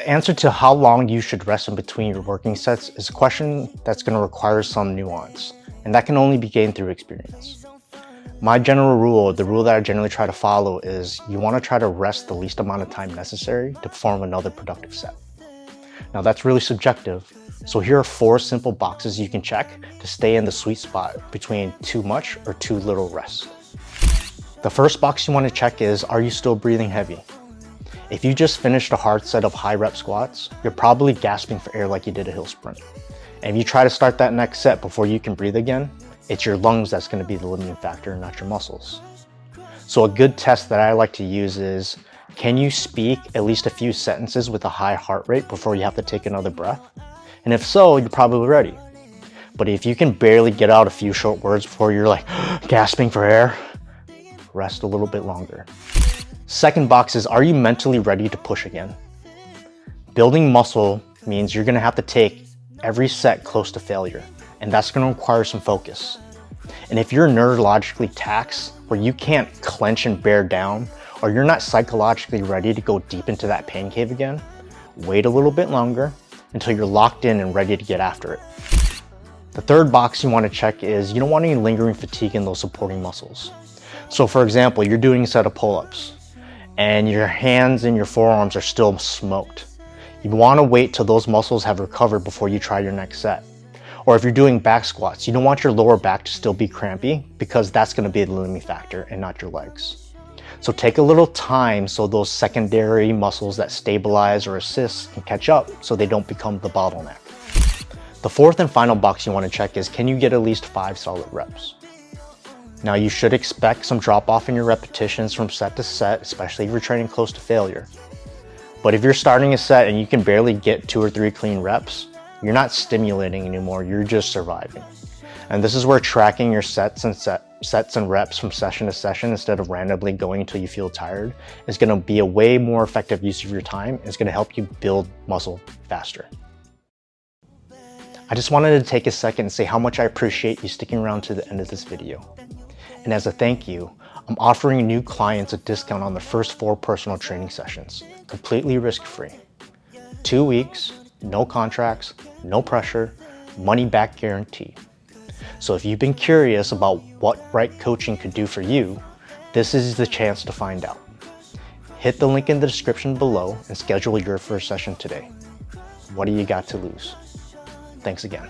The answer to how long you should rest in between your working sets is a question that's going to require some nuance, and that can only be gained through experience. My general rule, the rule that I generally try to follow, is you want to try to rest the least amount of time necessary to perform another productive set. Now that's really subjective, so here are 4 simple boxes you can check to stay in the sweet spot between too much or too little rest. The first box you want to check is, are you still breathing heavy? If you just finished a hard set of high rep squats, you're probably gasping for air like you did a hill sprint. And if you try to start that next set before you can breathe again, it's your lungs that's going to be the limiting factor, not your muscles. So a good test that I like to use is, can you speak at least a few sentences with a high heart rate before you have to take another breath? And if so, you're probably ready. But if you can barely get out a few short words before you're like gasping for air, rest a little bit longer. Second box is, are you mentally ready to push again? Building muscle means you're going to have to take every set close to failure, and that's going to require some focus. And if you're neurologically taxed, where you can't clench and bear down, or you're not psychologically ready to go deep into that pain cave again, wait a little bit longer until you're locked in and ready to get after it. The third box you want to check is, you don't want any lingering fatigue in those supporting muscles. So for example, you're doing a set of pull-ups, and your hands and your forearms are still smoked. You want to wait till those muscles have recovered before you try your next set. Or if you're doing back squats, you don't want your lower back to still be crampy, because that's going to be the limiting factor and not your legs. So take a little time so those secondary muscles that stabilize or assist can catch up so they don't become the bottleneck. The fourth and final box you want to check is, can you get at least 5 solid reps? Now you should expect some drop off in your repetitions from set to set, especially if you're training close to failure. But if you're starting a set and you can barely get 2 or 3 clean reps, you're not stimulating anymore, you're just surviving. And this is where tracking your sets and reps from session to session instead of randomly going until you feel tired is going to be a way more effective use of your time, and it's going to help you build muscle faster. I just wanted to take a second and say how much I appreciate you sticking around to the end of this video. And as a thank you, I'm offering new clients a discount on the first 4 personal training sessions, completely risk-free. 2 weeks, no contracts, no pressure, money back guarantee. So if you've been curious about what right coaching could do for you, this is the chance to find out. Hit the link in the description below and schedule your first session today. What do you got to lose? Thanks again.